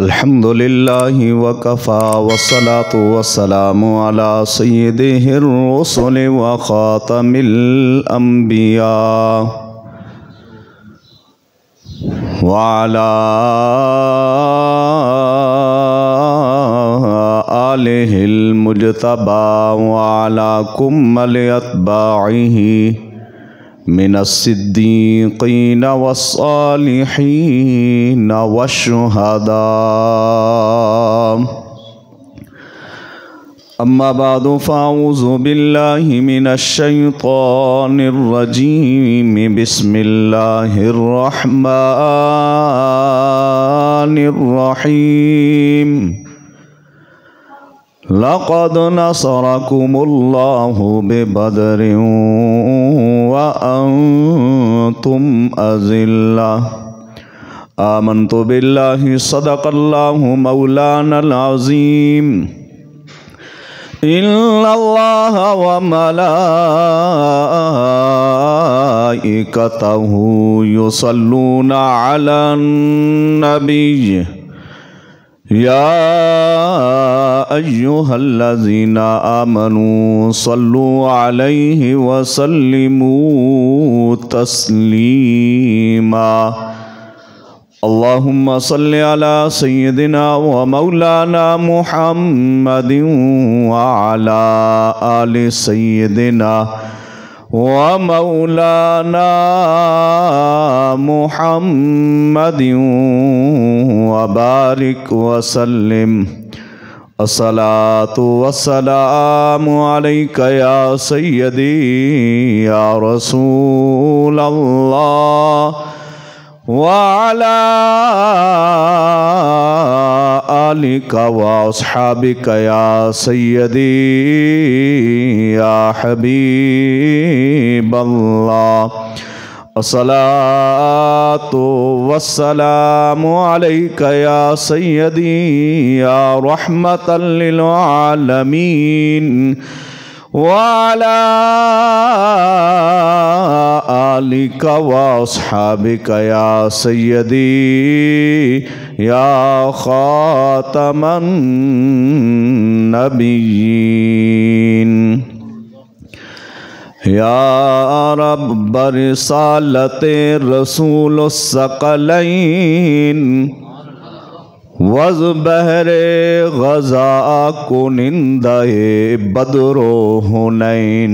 अल्हम्दुलिल्लाहि वकफ़ा वस्सलातु वस्सलामु अला सय्यिदिर रुसुलि व ख़ातमिल अंबिया व अला आलिहिल मुज्तबा व अला कुम्मल अत्बाइहि मिनस्सिद्दीक़ीन वस्सालिहीन वश्शुहदा। अम्मा बादु फ़अऊज़ु बिल्लाहि मिनश्शैतानिर्रजीम। बिस्मिल्लाहिर्रहमानिर्रहीम। लक़द नसरकुमुल्लाहु बिबदरिन व अंतुम अज़िल्ला। आमन्तु बिल्लाहि सदक़ल्लाहु मौलानल अज़ीम। इन्नल्लाह व मलाइकतहु युसल्लूना अलन नबिय्य या अय्युहल्लज़ीना आमनू सल्लु अलैहि व सल्लिमू तस्लीमा। अल्लाहुम्मा सल्लि अला सय्यिदिना व मौलाना मुहम्मदिन व अला आलि सय्यिदिना व मौलाना मुहम्मदिन व बारिक व सल्लिम। अस्सलातु वस्सलामु अलैका या सय्यदी या रसूल अल्लाह व अला आलिका व अस्हाबिका या सय्यदी या हबीब अल्लाह। अस्सलातु वस्सलामु अलैका या सय्यदी या रहमतल लिल आलमीन व अला आलिका व अस्हाबिका या सय्यदी या खातमन नबिय्यीन। या रब्ब रिसालते रसूलुस सकलैन वज़ बहरे ग़ज़ा कुनिंदे बदरो हुनैन।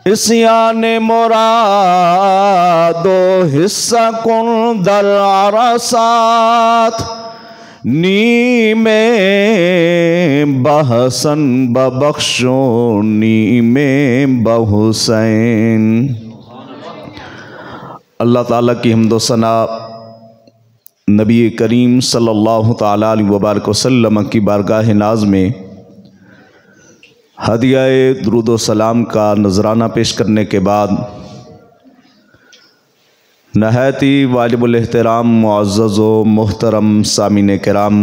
इस्यान मुरादो हिस्सा कुन दर अरसात नीमे बहसन बबख्शो नीमे बहुसैन। अल्लाह ताला की हम्दो सना नबी करीम सल्लल्लाहु ताला अलैहि वबारक वसल्लम की बारगाह नाज में हदियाए दुरूद व सलाम का नजराना पेश करने के बाद नहायती वाजिबुल एहतराम मुअज़्ज़ज़ व मोहतरम सामीन किराम,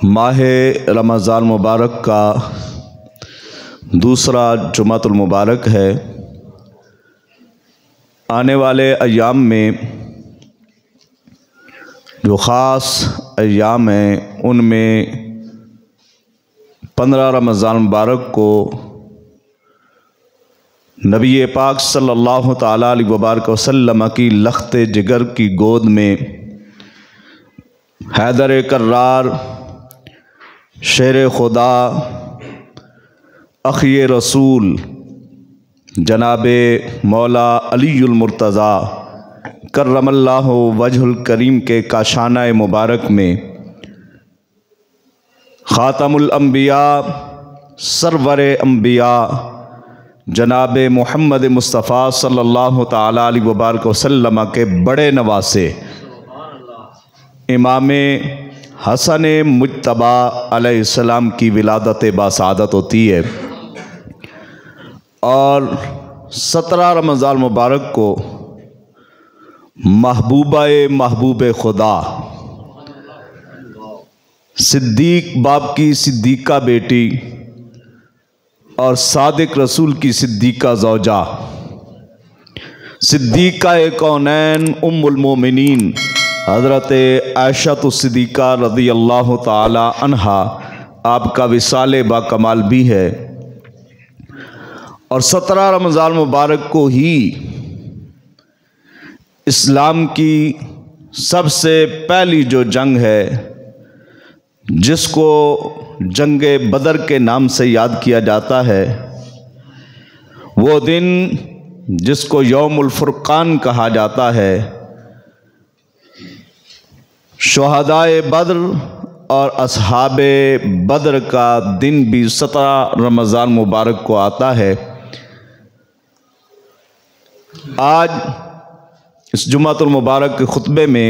माह रमज़ान मुबारक का दूसरा जुमातुल मुबारक है। आने वाले अय्याम में जो ख़ास अय्याम हैं उनमें 15 रमज़ान मुबारक को नबी पाक सल्लल्लाहु ताला अलैहि वबारक वसल्लम की लख्त जिगर की गोद में हैदर कर्रार शेर खुदा अख़ी रसूल जनाबे मौला अलीउल मुर्तज़ा करमल्लाहु वजहुल करीम के काशाना मुबारक में ख़ातमुल अंबिया सरवर अंबिया जनाब मोहम्मद मुस्तफ़ा सल्लल्लाहु ताला अलैहि वबारक वसल्लम के बड़े नवासे इमाम हसन मुज्तबा अलैहिस्सलाम की विलादत बासादत होती है और 17 रमज़ान मुबारक को महबूब खुदा सिद्दीक बाप की सिद्दीक़ा बेटी और सादिक रसूल की सिद्दीक़ा ज़ौजा सिद्दीक़ा कौनैन उम्मुल मोमिनीन हज़रत आयशा सिद्दीक़ा रज़ी अल्लाह ताला अन्हा आपका विसाल बाकमाल भी है। और 17 रमज़ान मुबारक को ही इस्लाम की सबसे पहली जो जंग है, जिसको जंगे बदर के नाम से याद किया जाता है, वो दिन जिसको यौमुल फुरक़ान कहा जाता है, शुहदाए बद्र और असहाबे बद्र का दिन भी 17 रमज़ान मुबारक को आता है। आज इस जुम्मतुल मुबारक के खुतबे में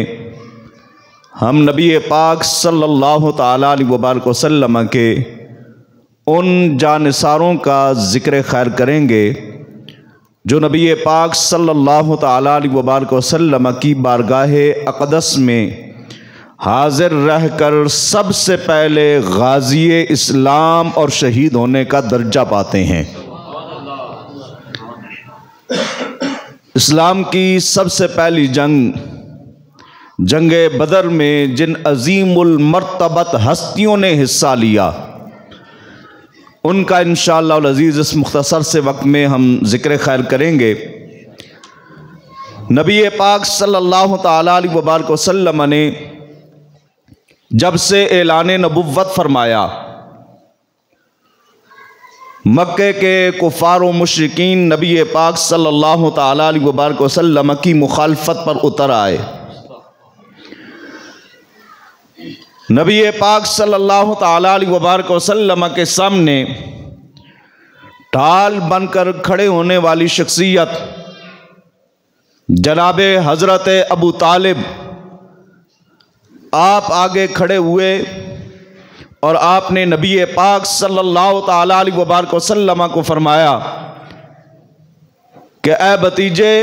हम नबी पाक सल्लल्लाहु ताला अलैहि वबारक वसल्लम के उन जानिसारों का ज़िक्र खैर करेंगे जो नबी पाक सल्लल्लाहु ताला अलैहि वबारक वसल्लम की बारगाह अक़दस में हाजिर रहकर सबसे पहले गाज़ी इस्लाम और शहीद होने का दर्जा पाते हैं। इस्लाम की सबसे पहली जंगे बदर में जिन अजीमुल मर्तबत हस्तियों ने हिस्सा लिया, उनका इंशाअल्लाह अज़ीज़ इस मुख्तसर से वक्त में हम ज़िक्र खैर करेंगे। नबी पाक सल्लल्लाहु ताला अलैहि वबारक वसल्लम ने जब से ऐलान नबुव्वत फरमाया, मक्के के कुफ़ार व मुशरिकीन नबी पाक सल्लल्लाहु ताला अलैहि वबारक वसल्लम की मुखालफत पर उतर आए। नबी पाक सल्लल्लाहु ताला अलैहि वबारक वसल्लम के सामने ढाल बनकर खड़े होने वाली शख्सियत जनाब हज़रत अबू तालिब आप आगे खड़े हुए और आपने नबी पाक सल्लल्लाहु ताला अलैहि वबारक वसल्लम को फरमाया कि ए भतीजे,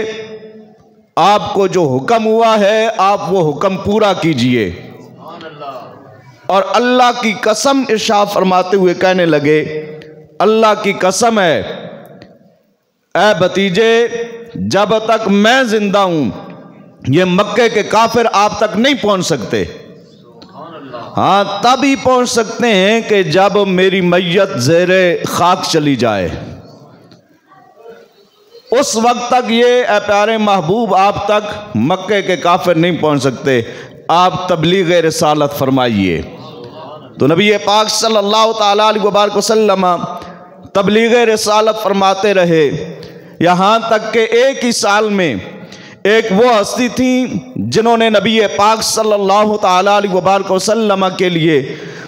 आपको जो हुक्म हुआ है आप वो हुक्म पूरा कीजिए। और अल्लाह की कसम इरशाद फरमाते हुए कहने लगे, अल्लाह की कसम है ए भतीजे, जब तक मैं जिंदा हूं ये मक्के के काफिर आप तक नहीं पहुंच सकते। हाँ, तभी पहुंच सकते हैं कि जब मेरी मैयत ज़ेरे खाक चली जाए। उस वक्त तक ये प्यारे महबूब आप तक मक्के के काफिर नहीं पहुंच सकते। आप तबलीग रिसालत फरमाइए। तो नबी पाक सल्लल्लाहु ताला अलैहि वबारक वसल्लम तबलीग रिसालत फरमाते रहे, यहाँ तक कि एक ही साल में एक वो हस्ती थी जिन्होंने नबी पाक सल्लल्लाहु ताला अलैहि वबारक वसल्लम के लिए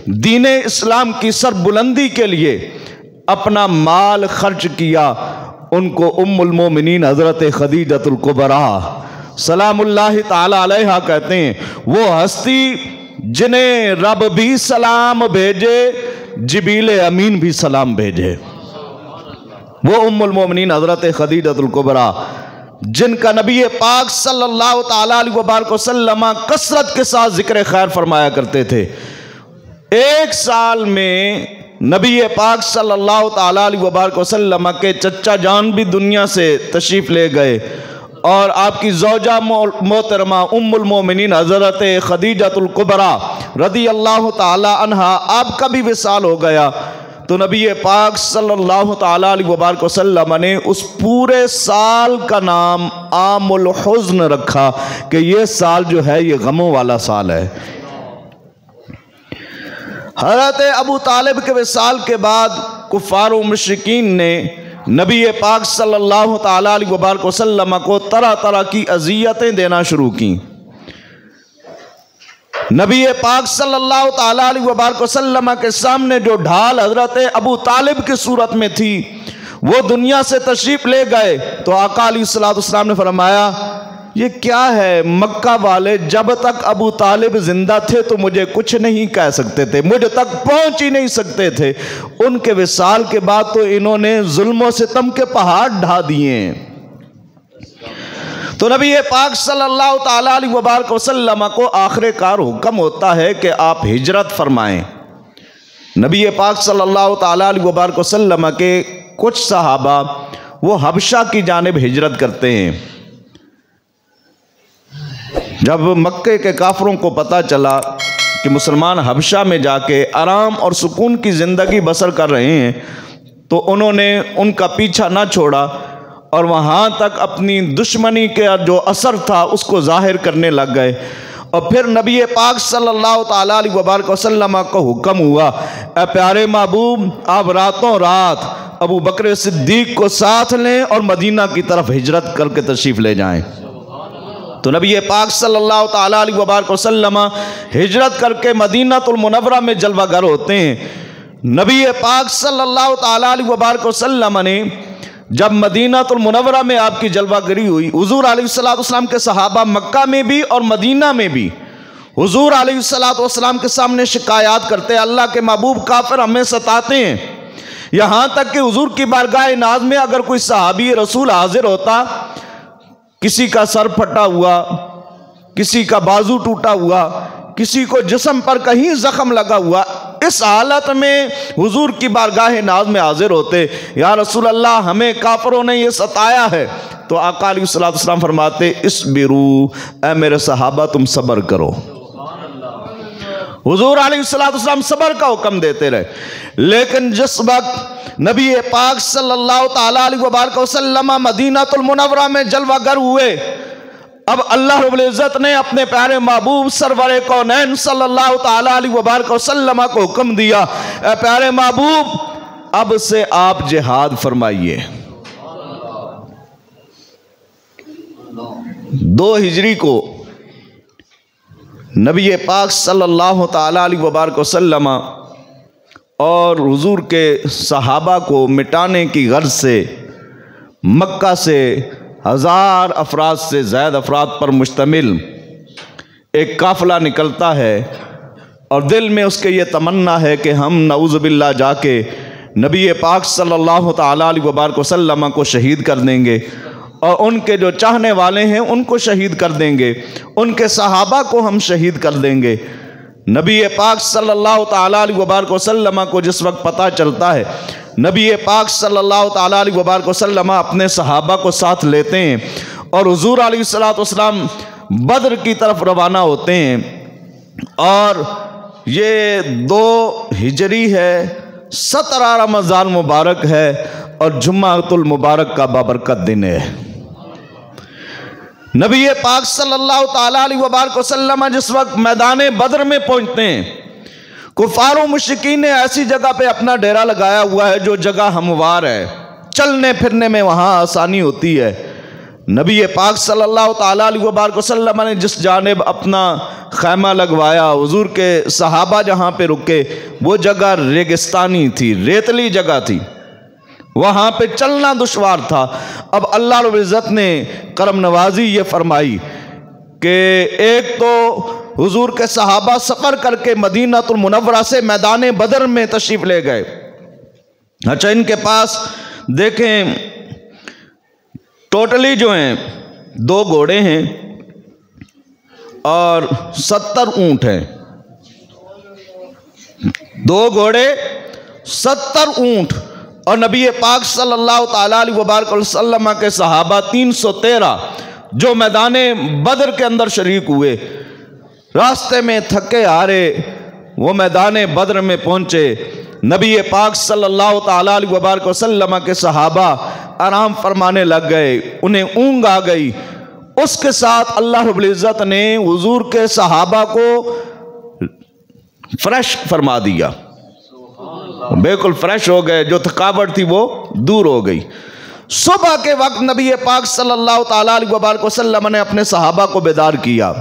दीन इस्लाम की सरबुलंदी के लिए अपना माल खर्च किया। उनको उम्मुल मोमिनीन हज़रत खदीजतुल कुबरा सलामुल्लाहि ताला अलैहा कहते हैं। वो हस्ती जिन्हें रब भी सलाम भेजे, जिबील अमीन भी सलाम भेजे, वो उम्मुल मोमिनीन हज़रत खदीजतुल कुबरा, जिनका नबी पाक सल्लल्लाहु ताला अलैहि वबारक वसल्लम कसरत के साथ जिक्र खैर फरमाया करते थे। एक साल में नबी पाक सल्लल्लाहु ताला अलैहि वबारक वसल्लम के चचा जान भी दुनिया से तशरीफ़ ले गए और आपकी ज़ौजा मोहतरमा उम्मुल मोमिनीन हज़रत खदीजतुल कुबरा रज़ी अल्लाह ताला अन्हा आपका भी विसाल हो गया। तो नबी पाक सल्लल्लाहु ताला अलैहि वबारक वसल्लम ने उस पूरे साल का नाम आमुल हुज़्न रखा कि ये साल जो है ये गमों वाला साल है। हज़रत अबू तालिब के विसाल के बाद कुफ़ार व मुशरिकीन ने नबी पाक सल्लल्लाहु ताला अलैहि वबारक वसल्लम को तरह तरह की अज़ियतें देना शुरू की। नबी पाक सल्लल्लाहु ताला अलैहि वबारक वसल्लम के सामने जो ढाल हज़रत अबू तालिब की सूरत में थी वो दुनिया से तशरीफ़ ले गए। तो आका अलैहिस्सलातु वस्सलाम ने फरमाया, ये क्या है, मक्का वाले जब तक अबू तालिब जिंदा थे तो मुझे कुछ नहीं कह सकते थे, मुझे तक पहुंच ही नहीं सकते थे। उनके विसाल के बाद तो इन्होंने जुल्म सितम के पहाड़ ढा दिए। तो नबी पाक सल्लल्लाहु ताला अलैहि वबारक वसल्लम को आखिरकार हुक्म होता है कि आप हिजरत फरमाएं। नबी पाक सल्लल्लाहु ताला अलैहि वबारक वसल्लम के कुछ सहाबा वो हबशा की जानिब हिजरत करते हैं। जब मक्के के काफरों को पता चला कि मुसलमान हबशा में जाके आराम और सुकून की ज़िंदगी बसर कर रहे हैं, तो उन्होंने उनका पीछा ना छोड़ा और वहाँ तक अपनी दुश्मनी का जो असर था उसको ज़ाहिर करने लग गए। और फिर नबी पाक सल्लल्लाहु ताला अलैहि वसल्लम को हुक्म हुआ, ए प्यारे महबूब, आप रातों रात अबू बकर सिद्दीक को साथ लें और मदीना की तरफ हिजरत करके तशरीफ़ ले जाएं। तो नबी पाक सल्लल्लाहु ताला अलैहि वसल्लम हिजरत करके मदीनातुल मुनव्वरा में जलवागर होते हैं। नबी पाक सल्लल्लाहु ताला अलैहि वसल्लम ने जब मदीनातुल मुनव्वरा में आपकी जलवागरी हुई, हुजूर अलैहिस्सलाम के सहाबा मक्का में भी और मदीना में भी हुजूर अलैहिस्सलाम के सामने शिकायत करते, अल्लाह के महबूब काफिर हमें सताते हैं। यहाँ तक कि हुजूर की बारगाह नाज में अगर कोई सहाबी रसूल हाजिर होता, किसी का सर फटा हुआ, किसी का बाजू टूटा हुआ, किसी को जिस्म पर कहीं जख्म लगा हुआ, इस हालत में हुजूर की बारगाह नाज में हाजिर होते, या रसूल अल्लाह हमें काफरों ने ये सताया है। तो आका अलैहिस्सलाम फरमाते, इस्बिरू, ऐ मेरे सहाबा तुम सब्र करो। हुजूर अलैहिस्सलाम सब्र का हुक्म देते रहे। लेकिन जिस वक्त नबी पाक सल्लल्लाहु ताला अलैहि वसल्लम मदीनातुल मुनव्वरा में जलवागर हुए, अब अल्लाह रब्बुल इज्जत ने अपने प्यारे महबूब सरवरे कौनैन सल्लल्लाहु ताला अलैहि वसल्लम को हुक्म दिया, ए प्यारे महबूब, अब से आप जिहाद फरमाइए। 2 हिजरी को नबी पाक सल्लल्लाहु ताला अलैहि वसल्लम और हुजूर के सहाबा को मिटाने की गर्ज से मक्का से 1000 अफराद से ज़्यादा अफराद पर मुश्तमिल एक काफ़िला निकलता है और दिल में उसके ये तमन्ना है कि हम नऊज़ुबिल्लाह जाके नबी पाक सल्लल्लाहु ताला अलैहि वसल्लम को शहीद कर देंगे और उनके जो चाहने वाले हैं उनको शहीद कर देंगे, उनके सहाबा को हम शहीद कर देंगे। नबी पाक सल्लल्लाहु ताला अलैहि वसल्लम को जिस वक्त पता चलता है, नबी पाक सल्लल्लाहु ताला अलैहि वसल्लम अपने सहाबा को साथ लेते हैं और हुजूर अलैहिस्सलाम बद्र की तरफ रवाना होते हैं। और ये 2 हिजरी है, 17 रमज़ान मुबारक है और जुम्मातुल मुबारक का बाबरकत दिन है। नबी पाक सल्लल्लाहु ताला अलैहि वसल्लम जिस वक्त मैदान बद्र में पहुंचते हैं, कुफार और मुश्रिकीन ने ऐसी जगह पे अपना डेरा लगाया हुआ है जो जगह हमवार है, चलने फिरने में वहाँ आसानी होती है। नबी पाक सल्लल्लाहु ताला अलैहि वसल्लम ने जिस जानिब अपना खैमा लगवाया, हुजूर के सहाबा जहाँ पे रुके, वो जगह रेगिस्तानी थी, रेतली जगह थी, वहाँ पे चलना दुश्वार था। अब अल्लाह रब्बुल इज़्ज़त ने करम नवाजी ये फरमाई कि एक तो हुजूर के सहाबा सफ़र करके मदीनातुल मुनव्वरा से मैदान बदर में तशरीफ़ ले गए। अच्छा, इनके पास देखें टोटली जो हैं 2 घोड़े हैं और 70 ऊँट हैं। 2 घोड़े 70 ऊँट और नबी पाक सल्लल्लाहु ताला अलैहि वसल्लम के सहाबा 313 जो मैदान बदर के अंदर शरीक हुए। रास्ते में थके हारे वो मैदान बदर में पहुँचे। नबी पाक सल्लल्लाहु ताला अलैहि वसल्लम के सहाबा आराम फरमाने लग गए, उन्हें ऊँग आ गई। उसके साथ अल्लाह रब्बुल इज़्ज़त ने हुजूर के सहाबा को फ्रेश फरमा दिया, बिल्कुल फ्रेश हो गए, जो थकावट थी वो दूर हो गई। सुबह के वक्त नबी पाक सल्लल्लाहु ताला अलैहि वसल्लम ने अपने सहाबा को बेदार किया।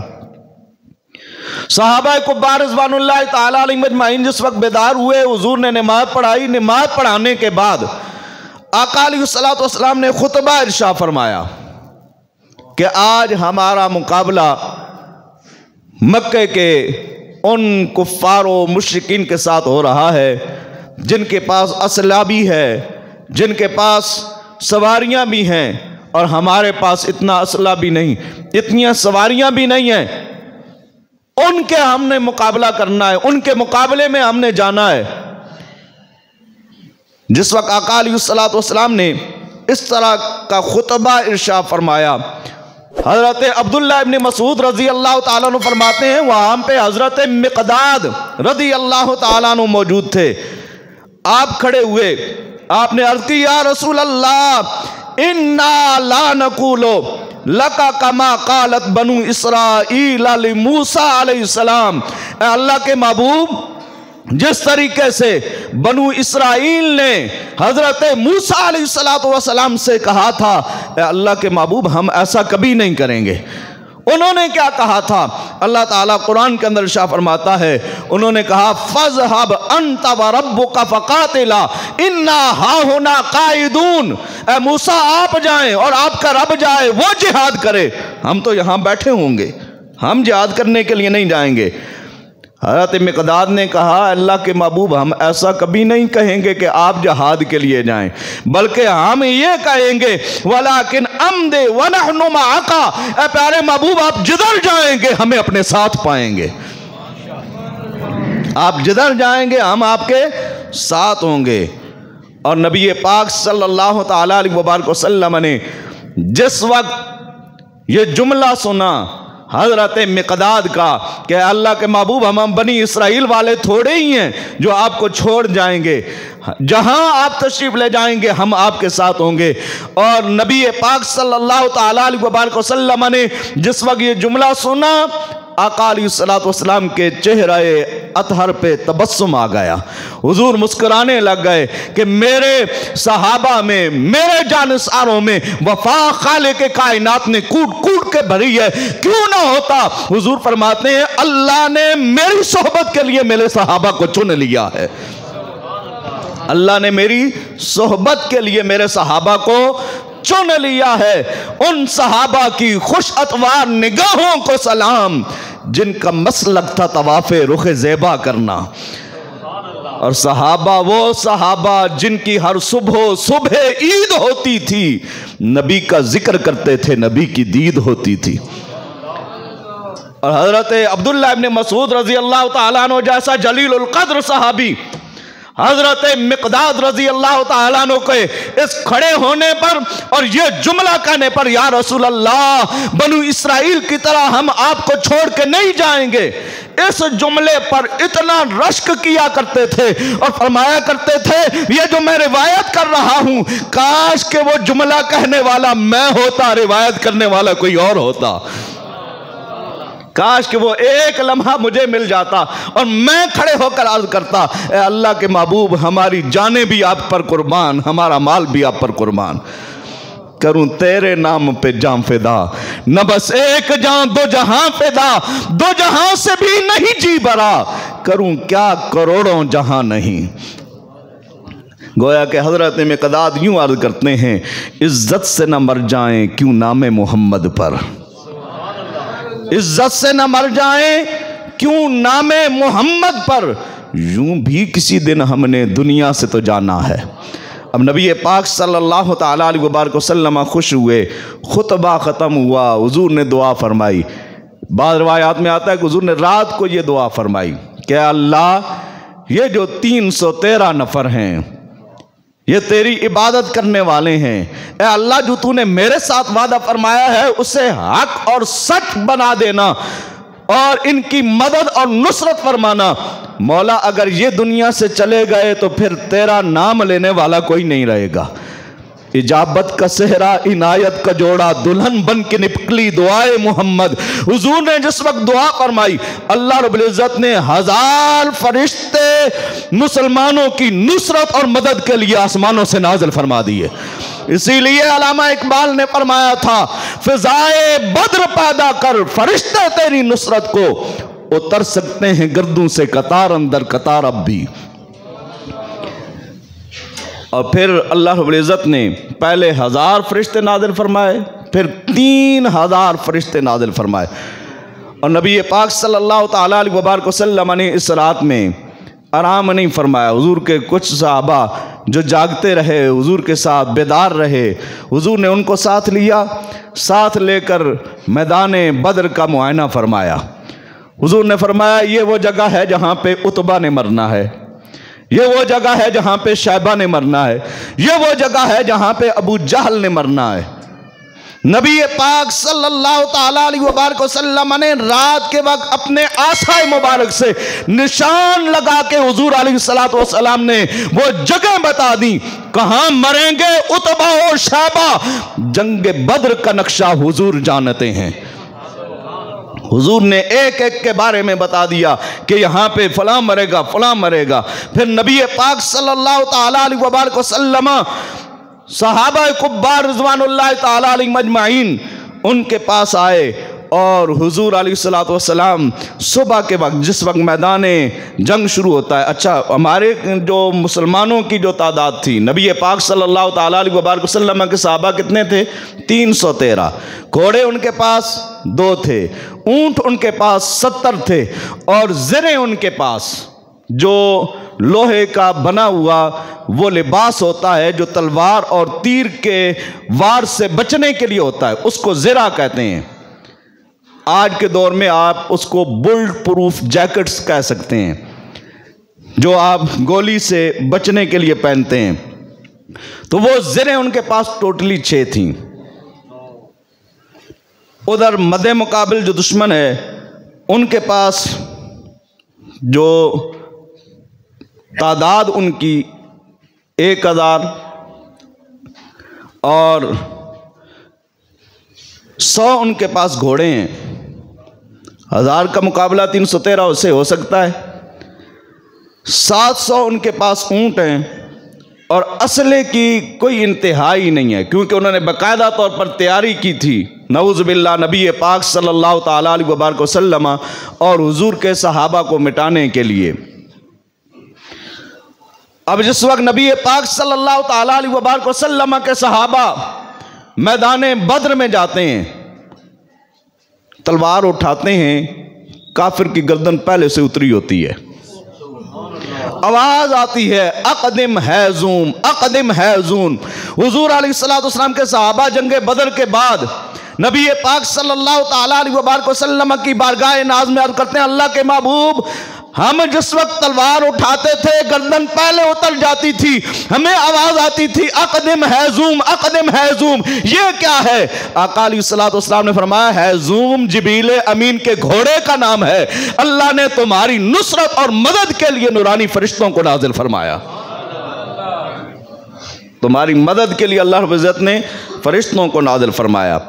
सहाबा कुब्बार रिज़वानुल्लाह ताला अलैहिम अजमाइन जिस वक्त बेदार हुए, हुजूर ने नमाज पढ़ाई। नमाज पढ़ाने के बाद आका अलैहिस्सलातु वस्सलाम ने खुतबा इरशाद फरमाया कि आज हमारा मुकाबला मक्के के उन कुफ्फारों मुश्रिकीन के साथ हो रहा है जिनके पास असला भी है, जिनके पास सवारियां भी हैं, और हमारे पास इतना असला भी नहीं, इतनी सवारियां भी नहीं हैं। उनके हमने मुकाबला करना है, उनके मुकाबले में हमने जाना है। जिस वक्त आका अलैहिस्सलातु वस्सलाम ने इस तरह का खुतबा इरशाद फरमाया, हजरत अब्दुल्लाह इब्न मसूद रजी अल्लाह ताला अन्हु फरमाते हैं वहां पे हजरत मिक़दाद रजी अल्लाह ताला अन्हु मौजूद थे। आप खड़े हुए, आपने अर्ज़ की या रसूल अल्लाह इन्ना ला नक़ूलु लका कमा क़ालत बनु इसराईल लि मूसा अलैहिस्सलाम। अल्लाह के महबूब, जिस तरीके से बनु इसराइल ने हजरत मूसा अलैहिस्सलाम से कहा था, अल्लाह के महबूब हम ऐसा कभी नहीं करेंगे। उन्होंने क्या कहा था? अल्लाह ताला कुरान के अंदर इरशाद फरमाता है, उन्होंने कहा फज़हब अंत व रब्बुका फ़क़ातिला इन्ना हाहुना क़ाइदून। ए मूसा आप जाएं और आपका रब जाए, वो जिहाद करे, हम तो यहाँ बैठे होंगे, हम जिहाद करने के लिए नहीं जाएंगे। हज़रत मिक़दाद ने कहा अल्लाह के महबूब हम ऐसा कभी नहीं कहेंगे कि आप जहाद के लिए जाएं, बल्कि हम ये कहेंगे वलाकिन अम्दे व नहनु मअका। ए प्यारे महबूब आप जिधर जाएंगे हमें अपने साथ पाएंगे, आप जिधर जाएंगे हम आपके साथ होंगे। और नबी पाक सल्लल्लाहु तआला अलैहि वसल्लम ने जिस वक्त ये जुमला सुना हजरत मिक़दाद का कि अल्लाह के महबूब हम बनी इसराइल वाले थोड़े ही हैं जो आपको छोड़ जाएंगे, जहां आप तशरीफ ले जाएंगे हम आपके साथ होंगे। और नबी पाक सल्लल्लाहु तआला अलैहि वसल्लम ने जिस वक्त ये जुमला सुना, आका अलैहिस्सलातु वस्सलाम के चेहरे अतहर पे तबस्सुम आ गया। हुजूर मुस्कुराने लग गए कि मेरे सहाबा में, मेरे जानसारों में वफा खालिक कायनात ने कूट कूट के भरी है, क्यों ना होता। हुजूर फरमाते हैं अल्लाह ने मेरी सोहबत के लिए मेरे सहाबा को चुन लिया है, अल्लाह ने मेरी सोहबत के लिए मेरे सहाबा को चुन लिया है। उन सहाबा की खुश अतवार निगाहों को सलाम जिनका मसलक था तवाफ़े रुख ज़ेबा करना। और सहाबा वो सहाबा जिनकी हर सुबह सुबह ईद होती थी, नबी का जिक्र करते थे, नबी की दीद होती थी। और हजरत अब्दुल्लाह इब्न मसूद रजी अल्लाह ताला अन्हु जैसा जलीलुल क़द्र सहाबी हजरत मिक़दाद रजी अल्लाह ताला अन्हु के इस खड़े होने पर और ये जुमला कहने पर, या रसूल अल्लाह बनु इसराइल की तरह हम आपको छोड़ के नहीं जाएंगे, इस जुमले पर इतना रश्क किया करते थे और फरमाया करते थे, ये जो मैं रिवायत कर रहा हूं काश के वो जुमला कहने वाला मैं होता, रिवायत करने वाला कोई और होता, काश कि वो एक लम्हा मुझे मिल जाता और मैं खड़े होकर अर्ज करता, ए अल्लाह के महबूब हमारी जानें भी आप पर कुर्बान, हमारा माल भी आप पर कुर्बान, करूं तेरे नाम पे जान फिदा, न बस एक जान दो जहां फिदा, दो जहां से भी नहीं जी भरा, करूं क्या करोड़ों जहां नहीं। गोया के हजरत मिक़दाद यूं अर्ज करते हैं, इज्जत से न मर जाएं क्यों नामे मोहम्मद पर, इज्जत से न मर जाएं क्यों नामे मोहम्मद पर, यूं भी किसी दिन हमने दुनिया से तो जाना है। अब नबी पाक सल्लल्लाहु तआला अलैहि वसल्लम खुश हुए, खुतबा ख़त्म हुआ, हुजूर ने दुआ फरमाई। बाद रिवायात में आता है कि हुजूर ने रात को ये दुआ फरमाई कि अल्लाह ये जो 313 नफ़र हैं ये तेरी इबादत करने वाले हैं, ए अल्लाह जो तूने मेरे साथ वादा फरमाया है उसे हक और सच बना देना और इनकी मदद और नुसरत फरमाना। मौला अगर ये दुनिया से चले गए तो फिर तेरा नाम लेने वाला कोई नहीं रहेगा। इजाबत का सेहरा इनायत का जोड़ा दुल्हन बन के निकली दुआए मोहम्मद। हुजूर ने जिस वक्त दुआ फरमाई, अल्लाह रब्बुल इज्जत ने 1000 फरिश्ते मुसलमानों की नुसरत और मदद के लिए आसमानों से नाज़िल फरमा दिए। इसीलिए अल्लामा इकबाल ने फरमाया था, फिजाए बद्र पैदा कर फरिश्ते तेरी नुसरत को उतर सकते हैं गर्दों से कतार अंदर कतार अब भी। और फिर अल्लाह रब्बुल इज़्ज़त ने पहले 1000 फरिश्ते नाज़िल फरमाए, फिर 3000 फरिश्ते नाज़िल फरमाए। और नबी पाक सल्लल्लाहु तआला अलैहि वसल्लम ने इस रात में आराम नहीं फरमाया। हुजूर के कुछ सहाबा जो जागते रहे, हुजूर के साथ बेदार रहे, हुजूर ने उनको साथ लिया, साथ लेकर मैदान बद्र का मुआयना फरमाया। हुजूर ने फरमाया ये वो जगह है जहाँ पे उतबा ने मरना है, ये वो जगह है जहाँ पे शैबा ने मरना है, ये वो जगह है जहाँ पे अबू जहल ने मरना है, नबी पाक सल्लल्लाहु ताला अलैहि वसल्लम ने रात के वक्त अपने आसाए मुबारक से निशान लगा के हुजूर अलैहिस्सलातु वस्सलाम ने वो जगह बता दी कहां मरेंगे उतबा और शैबा। जंग बद्र का नक्शा हुजूर जानते हैं। हुजूर ने एक एक के बारे में बता दिया कि यहाँ पे फलां मरेगा, फलां मरेगा। फिर नबी पाक सल्लल्लाहु ताला अलैहि वसल्लम सहाबा कुब्बार रिज़वानुल्लाह ताला अलैहिम मजमाइन उनके पास आए और हुजूर अलैहिस्सलातु वस्सलाम सुबह के वक्त, जिस वक्त मैदान जंग शुरू होता है, अच्छा हमारे जो मुसलमानों की जो तादाद थी, नबी पाक सल्लल्लाहु ताला अलैहि वसल्लम के सहाबा कितने थे? 313। घोड़े उनके पास 2 थे, ऊंट उनके पास 70 थे और ज़रें उनके पास जो लोहे का बना हुआ वो लिबास होता है जो तलवार और तीर के वार से बचने के लिए होता है, उसको ज़रा कहते हैं। आज के दौर में आप उसको बुलेट प्रूफ जैकेट्स कह सकते हैं जो आप गोली से बचने के लिए पहनते हैं। तो वो ज़रें उनके पास टोटली 6 थी। उधर मदे मुकाबिल जो दुश्मन है उनके पास जो तादाद उनकी 1000 और 100 उनके पास घोड़े हैं। 1000 का मुकाबला 313 से हो सकता है। 700 उनके पास ऊंट हैं और असले की कोई इंतहा ही नहीं है, क्योंकि उन्होंने बाकायदा तौर पर तैयारी की थी नऊज़ुबिल्लाह नबी पाक सल्लल्लाहु ताला अलैहि वसल्लम और हुजूर के सहाबा को मिटाने के लिए। अब जिस वक्त नबी पाक सल्लल्लाहु ताला अलैहि वसल्लम के सहाबा मैदान बद्र में जाते हैं, तलवार उठाते हैं, काफिर की गर्दन पहले से उतरी होती है, आवाज आती है अक़दिम हैज़ूम, अक़दिम हैज़ूम। हुजूर अलैहिस्सलातु वस्सलाम के सहाबा जंगे बद्र के बाद नबी पाक सल्लल्लाहु ताला अलैहि वसल्लम की बारगाह नाज़ में अर्ज़ करते हैं, अल्लाह के महबूब, हम जिस वक्त तलवार उठाते थे गर्दन पहले उतर जाती थी, हमें आवाज आती थी अक़दिम हैज़ूम, अक़दिम हैज़ूम। ये क्या है? आका अलैहिस्सलातु वस्सलाम ने फरमाया, हैज़ूम जिब्रील अमीन के घोड़े का नाम है। अल्लाह ने तुम्हारी नुसरत और मदद के लिए नूरानी फरिश्तों को नाजिल फरमाया। तुम्हारी मदद के लिए अल्लाह रब्बुल इज़्ज़त ने फरिश्तों को नाजिल फरमाया।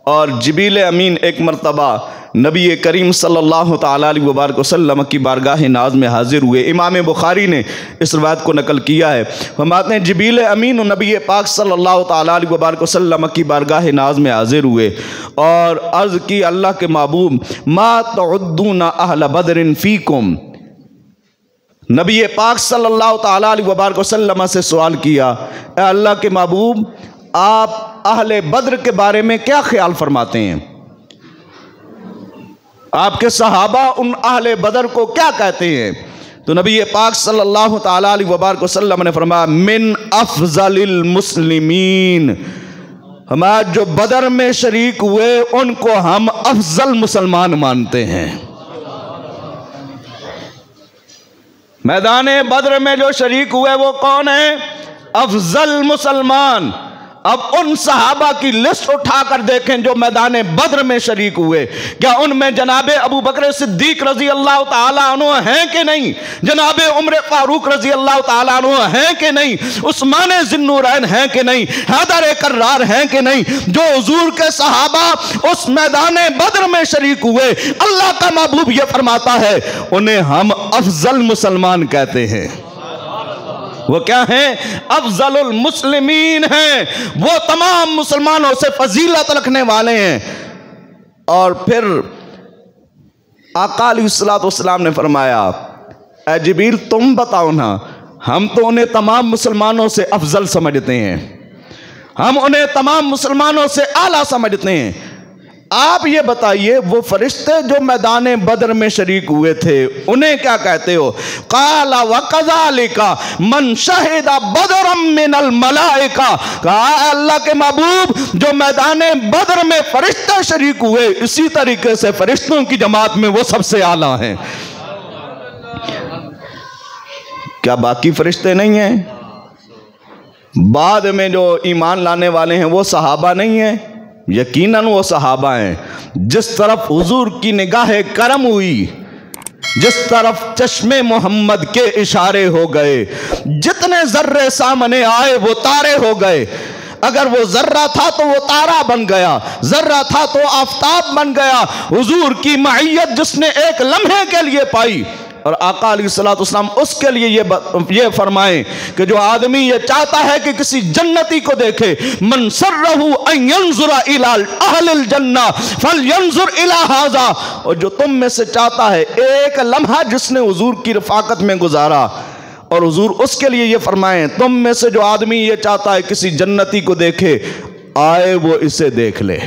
और जिब्रील अमीन एक मरतबा नबी करीम सल्लल्लाहु ताला अलैहि वसल्लम की बारगाह नाज में हाजिर हुए। इमाम बुखारी ने इस रवायत को नकल किया है। फरमाते हैं जिब्रील अमीन नबी पाक सल्लल्लाहु ताला अलैहि वसल्लम की बारगाह नाज में हाजिर हुए और अर्ज़ की, अल्लाह के महबूब, मा तउद्दूना अहल बदरिन फीकुम। नबी पाक सल्लल्लाहु ताला अलैहि वसल्लम से सवाल किया, अल्लाह के महबूब, आप अहले बद्र के बारे में क्या ख्याल फरमाते हैं? आपके सहाबा उन अहले बदर को क्या कहते हैं? तो नबी पाक सल्लल्लाहु ताला अलैहि वसल्लम ने फरमाया, मिन अफजलिल मुस्लिमीन। हमारे जो बदर में शरीक हुए उनको हम अफजल मुसलमान मानते हैं। मैदान बद्र में जो शरीक हुए वो कौन है? अफजल मुसलमान। अब उन सहाबा की लिस्ट उठाकर देखें जो मैदान बद्र में शरीक हुए, क्या उनमें जनाबे अबू बकर सिद्दीक रजी अल्लाह ताला अन्हु हैं कि नहीं? जनाबे उमर फारूक रजी अल्लाह ताला अन्हु हैं कि नहीं? उस्मान ज़िन्नूरैन हैं कि नहीं? हैदर कर्रार हैं कि नहीं? जो हुजूर के सहाबा उस मैदान बद्र में शरीक हुए, अल्लाह का महबूब ये फरमाता है उन्हें हम अफजल मुसलमान कहते हैं। वो क्या हैं? अफजलुल मुस्लिमीन हैं। वो तमाम मुसलमानों से फजीलत रखने वाले हैं। और फिर आका अलैहिस्सलातु वस्सलाम ने फरमाया, ऐ जिब्रील तुम बताओ ना, हम तो उन्हें तमाम मुसलमानों से अफजल समझते हैं, हम उन्हें तमाम मुसलमानों से आला समझते हैं। आप ये बताइए वो फरिश्ते जो मैदान बद्र में शरीक हुए थे उन्हें क्या कहते हो? काला व कज़ालिका मन शहिदा बदरम मिनल मलाइका। कहा अल्लाह के महबूब, जो मैदान बद्र में फरिश्ते शरीक हुए इसी तरीके से फरिश्तों की जमात में वो सबसे आला हैं। क्या बाकी फरिश्ते नहीं हैं? बाद में जो ईमान लाने वाले हैं वो सहाबा नहीं हैं? यकीनन वो सहाबा हैं जिस तरफ हुजूर की निगाह करम हुई, जिस तरफ चश्मे मोहम्मद के इशारे हो गए, जितने जर्रे सामने आए वो तारे हो गए। अगर वो जर्रा था तो वो तारा बन गया, जर्रा था तो आफताब बन गया। हुजूर की मईयत जिसने एक लम्हे के लिए पाई, और आका अलैहिस्सलातु वस्सलाम उसके लिए ये फरमाएं कि जो आदमी ये चाहता है कि किसी जन्नती को देखे, मन सर्रहु अन यंजुरा इला अहलिल जन्ना फलयंजुर इला हाजा, और जो तुम में से चाहता है एक लम्हा जिसने हुजूर की रफाकत में गुजारा, और हुजूर उसके लिए ये फरमाएं तुम में से जो आदमी ये चाहता है किसी जन्नती को देखे, आए वो इसे देख ले,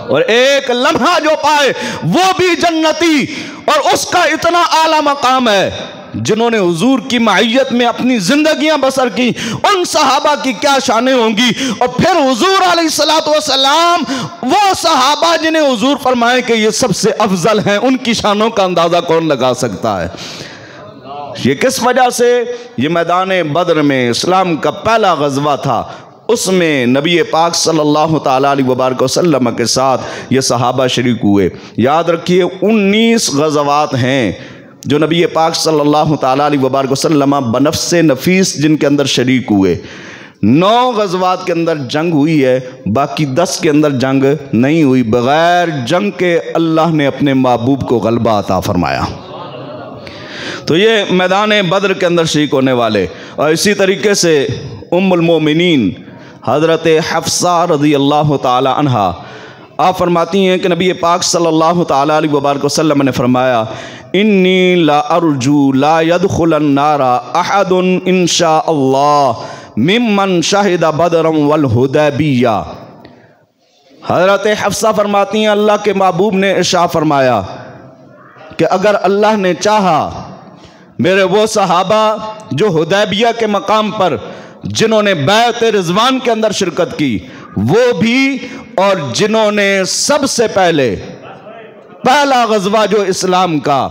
और एक लम्हा जो पाए वो भी जन्नती, और उसका इतना आला मकाम है। जिन्होंने हुजूर की मईयत में अपनी जिंदगियां बसर की, उन सहाबा की क्या शानें होंगी। और फिर हुजूर अलैहिस्सलातु वस्सलाम वो सहाबा जिन्हें हुजूर फरमाए कि ये सबसे अफजल हैं, उनकी शानों का अंदाजा कौन लगा सकता है। ये किस वजह से? ये मैदान बद्र में इस्लाम का पहला गज़वा था, उसमें नबी पाक सल्लल्लाहु ताला अलैहि वसल्लम के साथ ये सहाबा शरीक हुए। याद रखिए 19 गज़वात हैं जो नबी पाक सल्लल्लाहु ताला अलैहि वसल्लम बनफ्से नफीस जिनके अंदर शरीक हुए। 9 गज़वात के अंदर जंग हुई है, बाकी 10 के अंदर जंग नहीं हुई। बग़ैर जंग के अल्लाह ने अपने महबूब को गलबा अता फरमाया। तो ये मैदान बद्र के अंदर शरीक होने वाले। और इसी तरीके से उम्मुल मोमिनीन हज़रत हफ्सा रज़ी अल्लाह ताला अन्हा आप फरमाती हैं कि नबी पाक सल्लल्लाहु ताला अलैहि वसल्लम ने फरमाया, इन्नी ला अर्जू ला यदखुलन नारा अहदुन इंशा अल्लाह मिम्मन शाहिदा बदरम वल हुदैबिया। हज़रत हफ्सा फरमाती हैं अल्लाह के महबूब ने इरशाद फरमाया कि अगर अल्लाह ने चाहा, मेरे वो सहाबा जो हुदैबिया के मकाम पर जिन्होंने बैत रिजवान के अंदर शिरकत की वो भी, और जिन्होंने सबसे पहला गज़वा जो इस्लाम का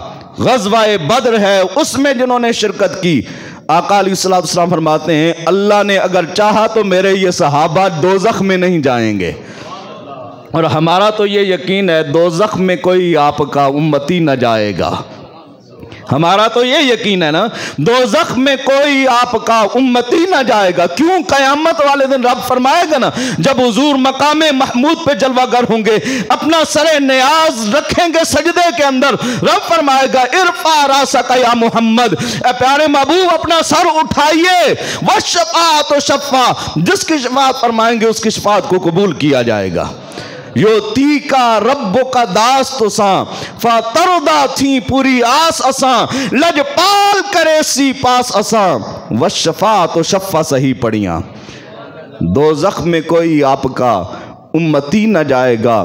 गज़वा बद्र है उसमें जिन्होंने शिरकत की, आका अलैहिस्सलातु वस्सलाम फरमाते हैं अल्लाह ने अगर चाहा तो मेरे ये सहाबा दोज़ख में नहीं जाएंगे। और हमारा तो ये यकीन है दोज़ख में कोई आपका उम्मती न जाएगा। हमारा तो ये यकीन है ना, दोज़ख में कोई आपका उम्मती ना जाएगा। क्यों? क़यामत वाले दिन रब फरमाएगा ना, जब हुजूर मकामे महमूद पे जलवागर होंगे, अपना सरे नियाज रखेंगे सजदे के अंदर, रब फरमाएगा इरफा रासका या मोहम्मद, प्यारे महबूब अपना सर उठाइए, वश्शफ़ाअतु शफ़ा, जिसकी शफ़ाअत फरमाएंगे उसकी शफ़ाअत को कबूल किया जाएगा। योती का रब्बो का दास्त सा फतरदा थी पूरी आस असा, लजपाल करे सी पास असा, वशफा तो शफ़ा सही पढ़िया। दोज़ख में कोई आपका उम्मती न जाएगा,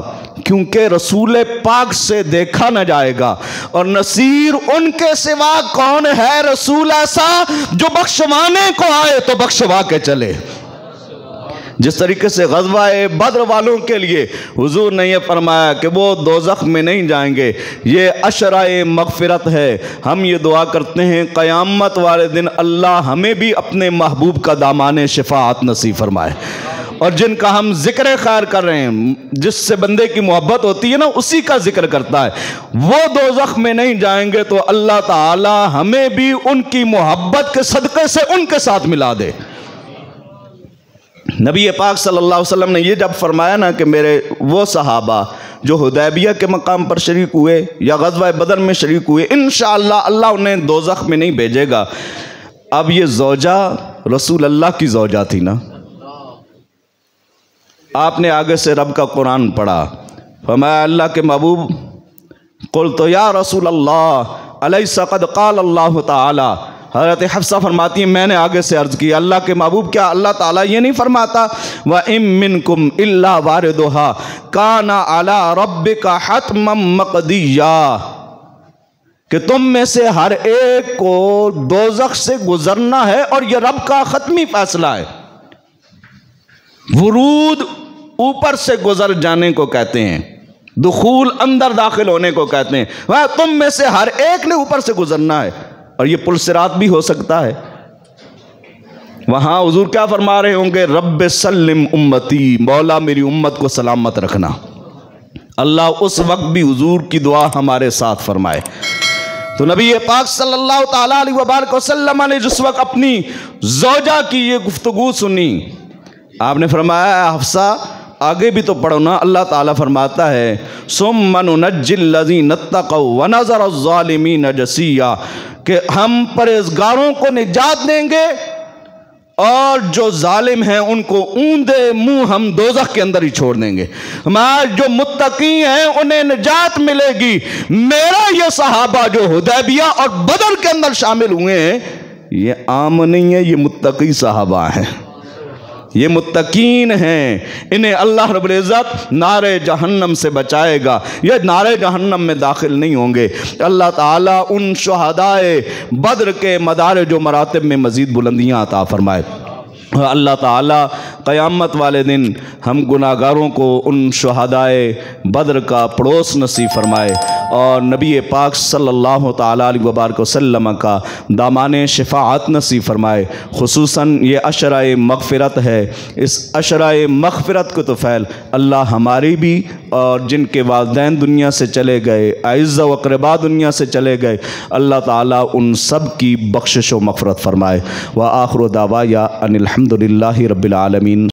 क्योंकि रसूल पाक से देखा न जाएगा। और नसीर उनके सिवा कौन है रसूल ऐसा जो बख्शवाने को आए तो बख्शवा के चले। जिस तरीके से ग़ज़वा बद्र वालों के लिए हुजूर ने यह फरमाया कि वो दोज़ख में नहीं जाएंगे, ये अशराए मग़फ़िरत है। हम ये दुआ करते हैं क़यामत वाले दिन अल्लाह हमें भी अपने महबूब का दामाने शिफ़ाअत नसीब फरमाए। और जिनका हम ज़िक्र खैर कर रहे हैं, जिससे बंदे की मोहब्बत होती है ना, उसी का जिक्र करता है, वो दोज़ख में नहीं जाएंगे तो अल्लाह ताला हमें भी उनकी मोहब्बत के सदक़े से उनके साथ मिला दे। नबी पाक सल्लल्लाहु अलैहि वसल्लम ने ये जब फरमाया ना कि मेरे वो सहाबा जो हुदैबिया के मकाम पर शरीक हुए या ग़ज़वा बदर में शरीक हुए, इंशाअल्लाह अल्लाह उन्हें दोज़ख में नहीं भेजेगा। अब ये ज़ौजा रसूल अल्लाह की ज़ौजा थी ना, आपने आगे से रब का कुरान पढ़ा, फरमाया अल्लाह के महबूब कुल तो या रसूल अल्लाह अलैसा क़द क़ाल अल्लाह ताला। हज़रत हफ्सा फरमाती है मैंने आगे से अर्ज़ की अल्लाह के महबूब क्या अल्लाह ताला ये नहीं फरमाता व इम मिनकुम इल्ला वारिदुहा काना अला रब्बिका हतमम मक़दिया, कि तुम में से हर एक को दोज़ख से गुजरना है और यह रब का ख़त्मी फैसला है। वुरूद ऊपर से गुजर जाने को कहते हैं, दुखूल अंदर दाखिल होने को कहते हैं। वह तुम में से हर एक ने ऊपर से गुजरना है, और ये पुल सिरात भी हो सकता है। वहाँ हुजूर क्या फरमा रहे होंगे, रब्ब सल्लिम उम्मती, मौला मेरी उम्मत को सलामत रखना। अल्लाह उस वक्त भी हुजूर की दुआ हमारे साथ फरमाए। तो नबी पाक सल्लल्लाहु ताला अलैहि वसल्लम ने जिस वक्त अपनी ज़ौजा की ये गुफ्तगू सुनी, आपने फरमाया हफ्सा आगे भी तो पढ़ो ना। अल्लाह ताला फरमाता है सुम्मा नुनज्जिल लज़ीना तक़ौ व नज़र ज़ालिमीन जसिया, कि हम परहेज़गारों को निजात देंगे और जो जालिम हैं उनको ऊंधे मुंह हम दोज़ख के अंदर ही छोड़ देंगे। हमारे जो मुत्तकी हैं उन्हें निजात मिलेगी। मेरा ये सहाबा जो हुदैबिया और बदर के अंदर शामिल हुए हैं, ये आम नहीं है, ये मुत्तकी सहाबा हैं, ये मुत्तकीन हैं। इन्हें अल्लाह रब्बुल इज़्ज़त नारे जहन्नम से बचाएगा, ये नारे जहन्नम में दाखिल नहीं होंगे। अल्लाह ताला उन शुहदाए बद्र के मदारिज व मरातिब में मज़ीद बुलंदियाँ अता फरमाए। अल्लाह ताला क़यामत वाले दिन हम गुनाहगारों को उन शुहदाए बद्र का पड़ोस नसीब फरमाए और नबी पाक सल्लल्लाहु ताला अलैहि वसल्लम का दामाने शिफ़ाअत नसीब फरमाए। खुसूसन ये अशराए मग़फ़िरत है, इस अशराए मग़फ़िरत को तो फ़ैल अल्लाह हमारी भी और जिनके वालिदैन दुनिया से चले गए, अइज़्ज़ा व क़रबा दुनिया से चले गए, अल्लाह ताला उन सब की बख्शिश व मग़फ़िरत फरमाए। व आख़िरु दावाया अनिल हम्दुलिल्लाहि रब्बिल आलमीन।